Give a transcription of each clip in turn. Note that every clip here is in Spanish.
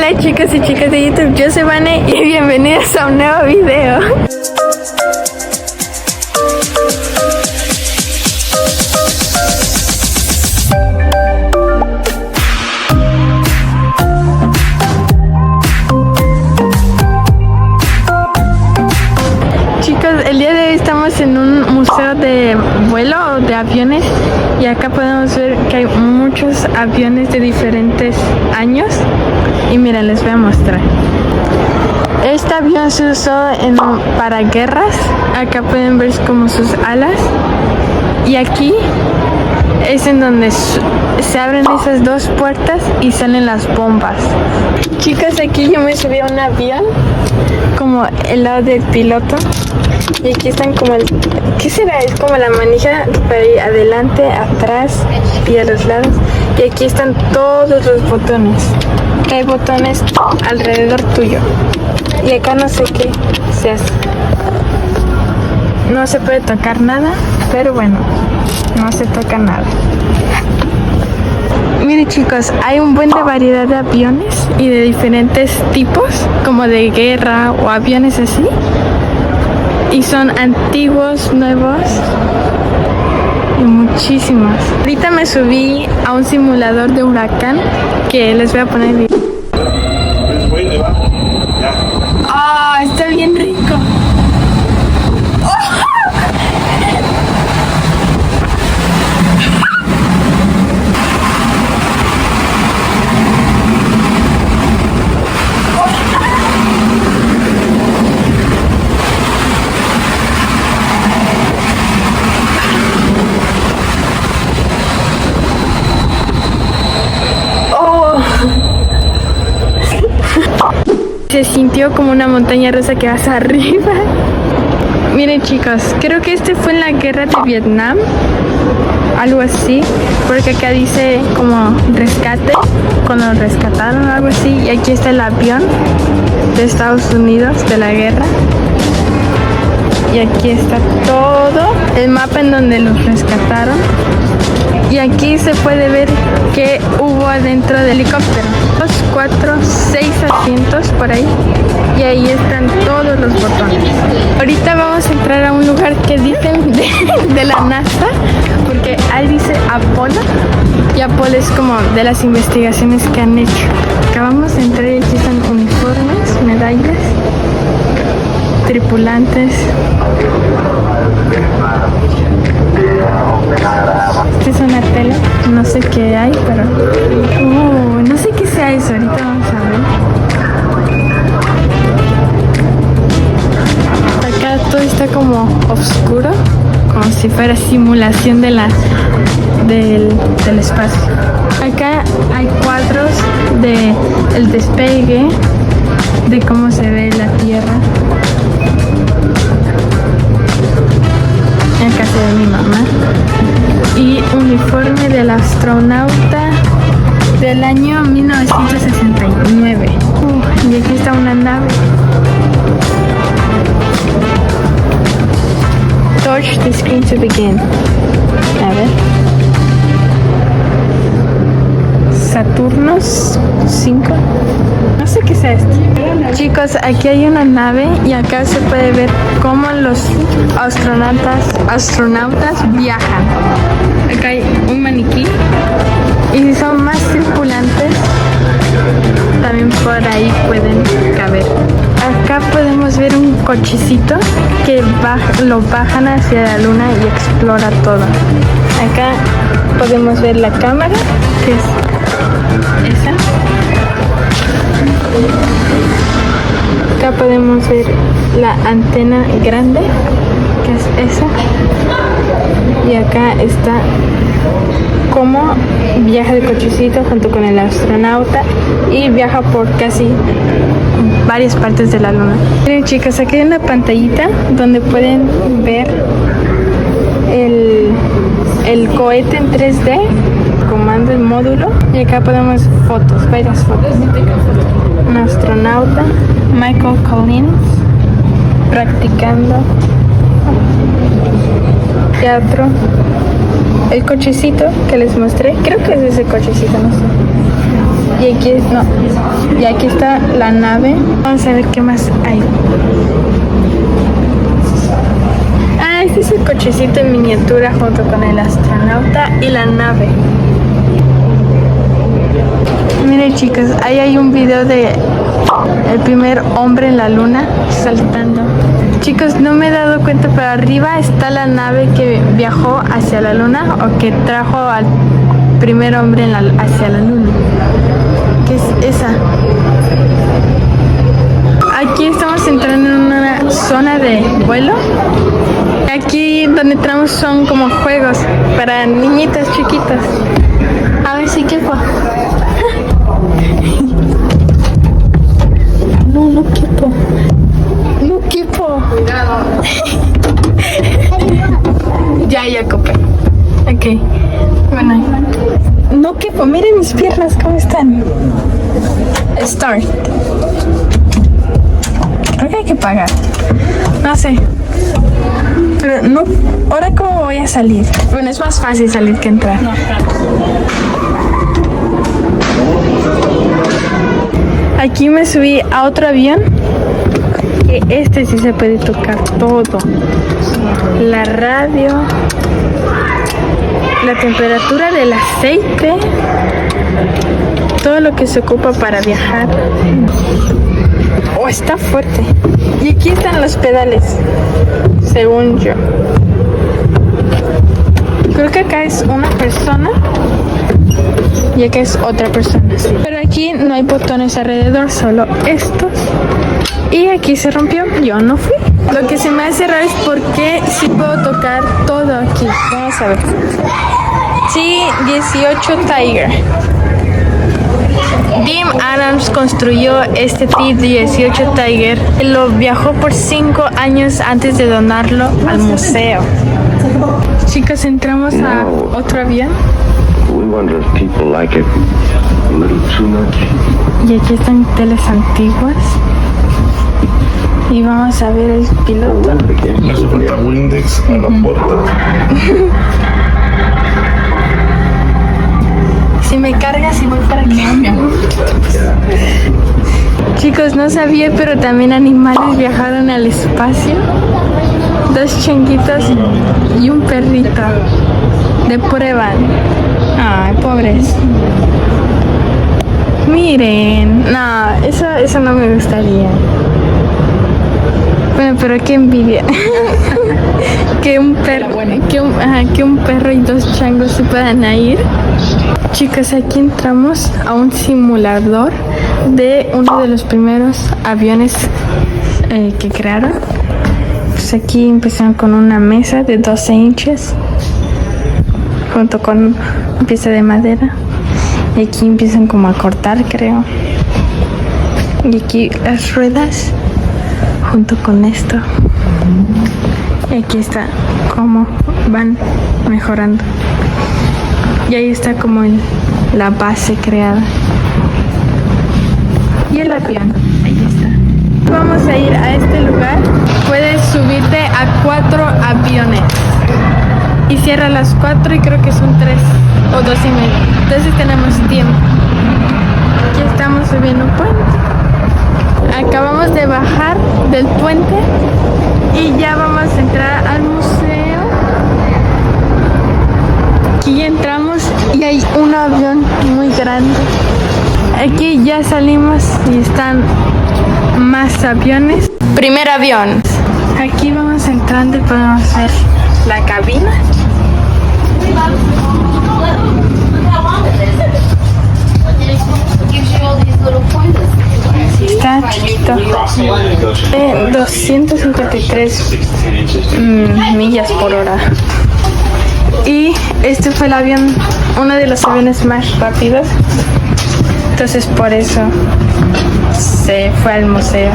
Hola chicos y chicas de YouTube, yo soy Vane y bienvenidos a un nuevo video. Chicos, el día de hoy estamos en un museo de vuelo de aviones y acá podemos ver que hay muchos aviones de diferentes años y miren, les voy a mostrar. Este avión se usó para guerras. Acá pueden ver como sus alas y aquí es en donde se abren esas dos puertas y salen las bombas. Chicos, aquí yo me subí a un avión como el lado del piloto y aquí están como ¿qué será? Es como la manija para ir adelante, atrás y a los lados, y aquí están todos los botones. Hay botones alrededor tuyo y acá no sé qué se hace. No se puede tocar nada, pero bueno, no se toca nada. Miren chicos, hay un buen de variedad de aviones y de diferentes tipos, como de guerra o aviones así. Y son antiguos, nuevos y muchísimos. Ahorita me subí a un simulador de huracán que les voy a poner video. ¡Ah! Está bien rico. Se sintió como una montaña rusa que vas arriba. Miren chicos, creo que este fue en la guerra de Vietnam, algo así, porque acá dice como rescate, cuando rescataron o algo así, y aquí está el avión de Estados Unidos de la guerra. Y aquí está todo el mapa en donde los rescataron. Y aquí se puede ver qué hubo adentro del helicóptero. 2, 4, 6 asientos por ahí. Y ahí están todos los botones. Ahorita vamos a entrar a un lugar que dicen de la NASA, porque ahí dice Apolo. Y Apolo es como de las investigaciones que han hecho. Acabamos de entrar y aquí están uniformes, medallas, tripulantes. Esta es una tele, no sé qué hay, pero no sé qué sea eso, ahorita vamos a ver. Acá todo está como oscuro, como si fuera simulación del espacio. Acá hay cuadros del despegue, de cómo se ve la Tierra. Acá se ve mi mamá. Y uniforme del astronauta del año 1969. Y aquí está una nave. Touch the screen to begin. A ver. Saturno 5. No sé qué sea esto. Chicos, aquí hay una nave y acá se puede ver cómo los astronautas viajan. Acá hay un maniquí y si son más tripulantes también por ahí pueden caber. Acá podemos ver un cochecito que lo bajan hacia la luna y explora todo. Acá podemos ver la cámara, que es esa. Acá podemos ver la antena grande, que es esa. Y acá está cómo viaja el cochecito junto con el astronauta y viaja por casi varias partes de la luna. Miren chicos, aquí hay una pantallita donde pueden ver el cohete en 3D, comando el módulo, y acá podemos varias fotos. Un astronauta, Michael Collins, practicando. Teatro. El cochecito que les mostré, creo que es ese cochecito, no sé. Y aquí no. Y aquí está la nave. Vamos a ver qué más hay. Ah, este es el cochecito en miniatura junto con el astronauta y la nave. Miren chicos, ahí hay un video de el primer hombre en la luna saltando. Chicos, no me he dado cuenta, pero arriba está la nave que viajó hacia la luna o que trajo al primer hombre hacia la luna. ¿Qué es esa? Aquí estamos entrando en una zona de vuelo. Aquí donde entramos son como juegos para niñitas chiquitas. A ver si quepo. No quepo. No quepo. Ya copé. Ok. Bueno. No quepo. Miren mis piernas cómo están. Start. Creo que hay que pagar. No sé. Pero no. ¿Ahora cómo voy a salir? Bueno, es más fácil salir que entrar. No. Aquí me subí a otro avión. Que este sí se puede tocar todo. La radio. La temperatura del aceite. Todo lo que se ocupa para viajar. Oh, está fuerte. Y aquí están los pedales. Según yo. Creo que acá es una persona. Y acá es otra persona, sí. Pero aquí no hay botones alrededor, solo estos. Y aquí se rompió, yo no fui. Lo que se me hace raro es por qué sí puedo tocar todo aquí. Vamos a ver. T-18 Tiger. Jim Adams construyó este T-18 Tiger. Lo viajó por 5 años antes de donarlo al museo. Chicos, entramos a otro avión. We wonder if people like it a little too much. Y aquí están teles antiguas. Y vamos a ver el piloto. Le hace falta Windex a la puerta. Si me cargas y voy para acá. Chicos, no sabía, pero también animales viajaron al espacio. 2 changuitos y un perrito de prueba. Ay, pobres. Miren. No, eso no me gustaría. Bueno, pero qué envidia. que un perro y 2 changos se puedan ir. Chicos, aquí entramos a un simulador de uno de los primeros aviones que crearon. Pues aquí empezaron con una mesa de 12 inches junto con una pieza de madera. Y aquí empiezan como a cortar, creo. Y aquí las ruedas junto con esto. Y aquí está cómo van mejorando. Y ahí está como la base creada. Y el avión, ahí está. Vamos a ir a este lugar. Puedes subirte a 4 aviones. Y cierra a las 4 y creo que son 3 o 2 y medio. Entonces tenemos tiempo. Aquí estamos subiendo un puente. Acabamos de bajar del puente y ya vamos a entrar al museo. Aquí entramos y hay un avión muy grande. Aquí ya salimos y están más aviones. Primer avión. Aquí vamos entrando y podemos ver la cabina. Está chiquito. 253 millas por hora. Y este fue el avión, uno de los aviones más rápidos. Entonces por eso se fue al museo.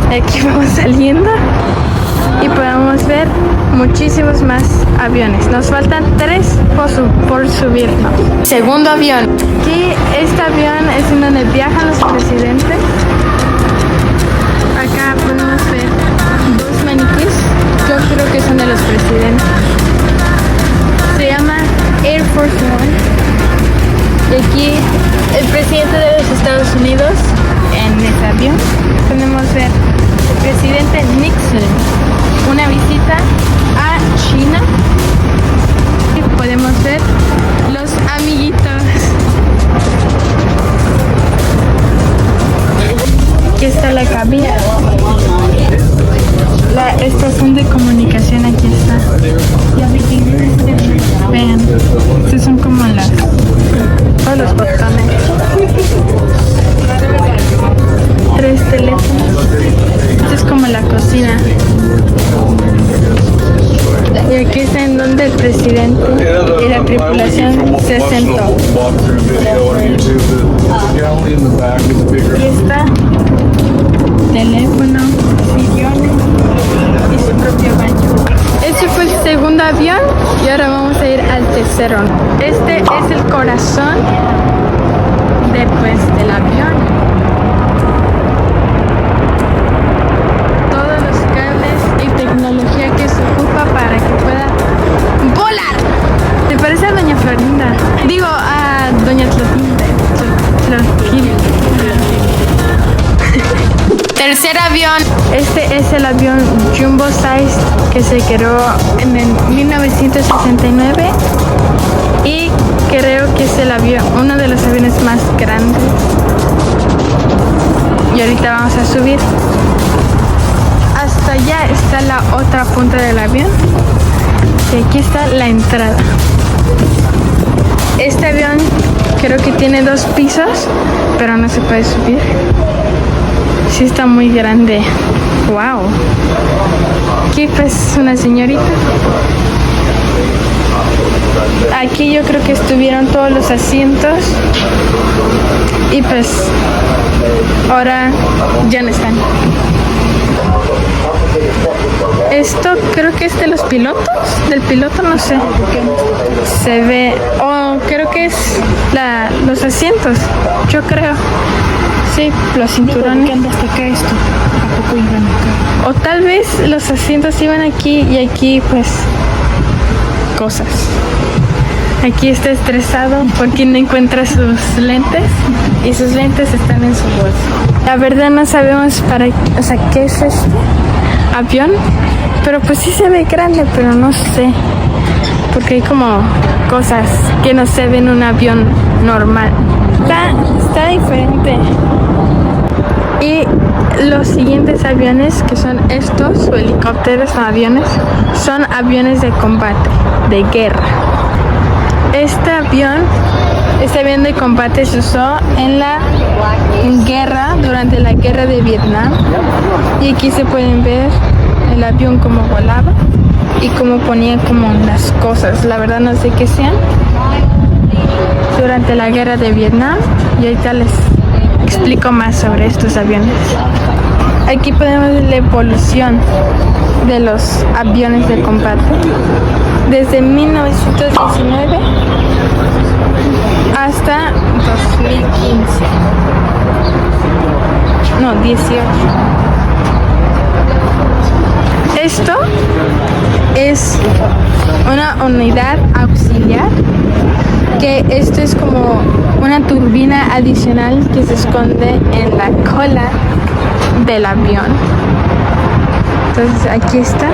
Aquí vamos saliendo y podemos ver muchísimos más aviones. Nos faltan 3 por subirnos. Segundo avión. Aquí este avión es en donde viajan los presidentes. Acá podemos ver 2 maniquís. Yo creo que son de los presidentes. Se llama Air Force One. Y aquí el presidente ver el presidente Nixon, una visita a China. Y podemos ver los amiguitos. Aquí está la cabina. La estación de comunicación aquí está. Vean, estos son como todos los botones. 3 teléfonos. Esto es como la cocina. Y aquí está en donde el presidente y la tripulación se sentó. Aquí está teléfono, sillones y su propio baño. Este fue el segundo avión y ahora vamos a ir al tercero. Este es el corazón del avión. Todos los cables y tecnología que se ocupa para que pueda volar. ¿Te parece a Doña Florinda? Digo, a Doña Clotilde. Tercer avión. Este es el avión Jumbo Size que se creó en el 1969 y creo que es uno de los aviones más grandes. Y ahorita vamos a subir. Hasta allá está la otra punta del avión. Y aquí está la entrada. Este avión creo que tiene 2 pisos, pero no se puede subir. Sí está muy grande. Wow. Aquí pues una señorita. Aquí yo creo que estuvieron todos los asientos. Y pues ahora ya no están. Esto creo que es de los pilotos. Del piloto no sé. Se ve. Creo que es los asientos. Yo creo. Sí, los cinturones. ¿Por qué hasta acá esto? ¿A poco iban acá? O tal vez los asientos iban aquí y aquí pues cosas. Aquí está estresado porque no encuentra sus lentes y sus lentes están en su bolsa. La verdad no sabemos qué es este avión, pero pues sí se ve grande, pero no sé, porque hay como cosas que no se ven en un avión normal. Está diferente. Y los siguientes aviones, que son estos, o helicópteros o aviones, son aviones de combate, de guerra. Este avión de combate se usó en la guerra, durante la guerra de Vietnam. Y aquí se pueden ver el avión como volaba y cómo ponía como las cosas. La verdad no sé qué sean. Durante la guerra de Vietnam. Y ahorita les explico más sobre estos aviones. Aquí podemos ver la evolución de los aviones de combate desde 1919 hasta 2015. No, 18. Esto es una unidad auxiliar, que esto es como una turbina adicional que se esconde en la cola del avión. Entonces aquí está.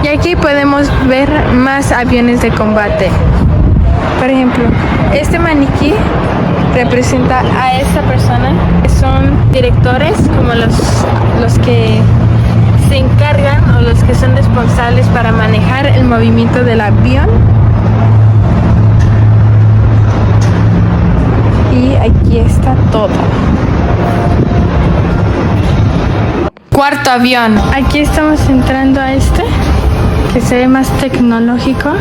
Y aquí podemos ver más aviones de combate. Por ejemplo, este maniquí representa a esta persona. Son directores, como los que se encargan o los que son responsables para manejar el movimiento del avión. Y aquí está todo. Cuarto avión. Aquí estamos entrando a este, que se ve más tecnológico,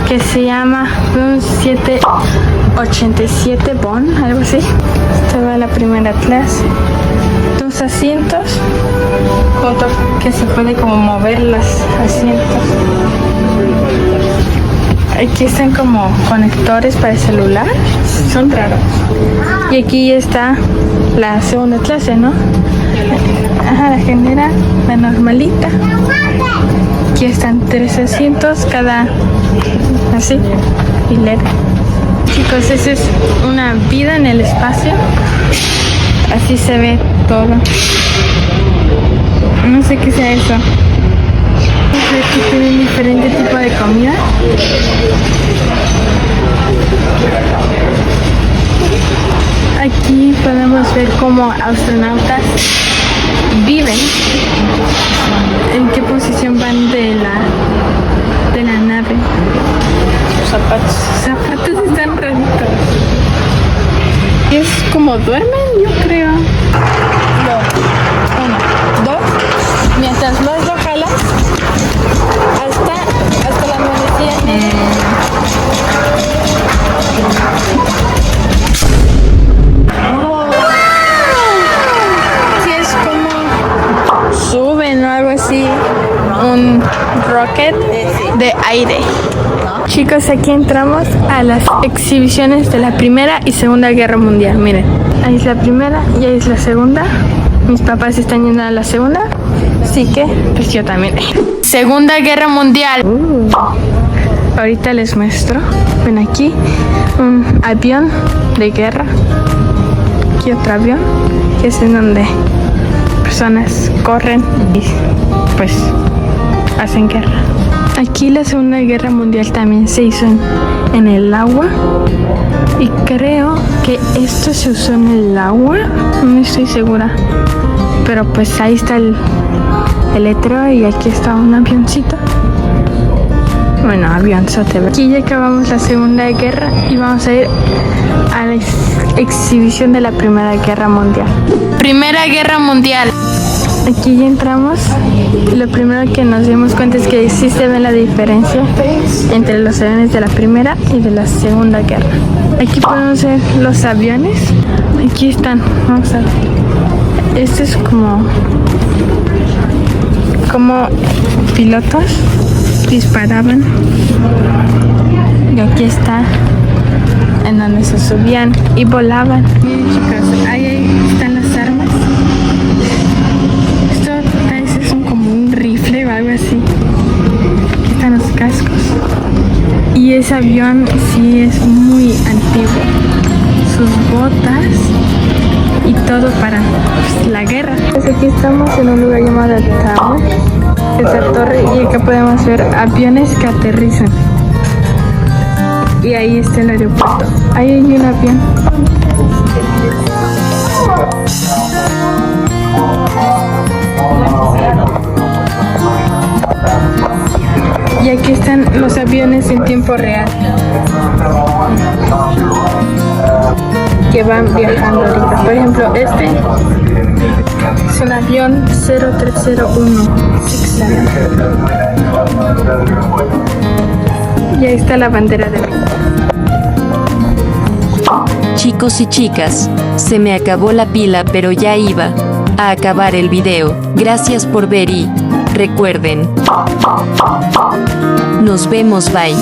que se llama Boeing 787 Bond, algo así. Esta va la primera clase. Dos asientos, que se puede como mover los asientos. Aquí están como conectores para el celular, son raros. Y aquí está la segunda clase, ¿no? Ajá, la general, la normalita. Aquí están 3 asientos, cada así, hilera. Chicos, esa es una vida en el espacio. Así se ve todo. No sé qué sea eso. Aquí tienen diferente tipo de comida. Aquí podemos ver cómo astronautas viven, en qué posición van de la nave. Sus zapatos están raritos. Es como duermen, yo creo. Uno, dos. Mientras más lo jalas, hasta la amanecida. Sí, es como suben o algo así. Un rocket de aire. Chicos, aquí entramos a las exhibiciones de la Primera y Segunda Guerra Mundial. Miren, ahí es la primera y ahí es la segunda. Mis papás están yendo a la segunda, así que pues yo también. Segunda Guerra Mundial. Ahorita les muestro. Ven aquí un avión de guerra. Aquí otro avión, que es en donde personas corren y pues hacen guerra. Aquí la Segunda Guerra Mundial también se hizo en el agua. Y creo que esto se usó en el agua. No estoy segura. Pero pues ahí está el letrero y aquí está un avioncito. Bueno, avionzote. Aquí ya acabamos la Segunda Guerra y vamos a ir a la exhibición de la Primera Guerra Mundial. Primera Guerra Mundial. Aquí ya entramos y lo primero que nos dimos cuenta es que sí se ve la diferencia entre los aviones de la Primera y de la Segunda Guerra. Aquí podemos ver los aviones. Aquí están, vamos a ver. Este es como pilotos disparaban. Y aquí está en donde se subían y volaban. Miren, chicos, ahí están las armas. Esto parece como un rifle o algo así. Aquí están los cascos. Y ese avión sí es muy antiguo. Sus botas y todo para la guerra. Pues aquí estamos en un lugar llamado Tower, esa torre, y acá podemos ver aviones que aterrizan. Y ahí está el aeropuerto. Ahí hay un avión. Y aquí están los aviones en tiempo real que van viajando ahorita. Por ejemplo, este es un avión 0301 y ahí está la bandera de México. Chicos y chicas, se me acabó la pila, pero ya iba a acabar el video. Gracias por ver y recuerden, nos vemos, bye.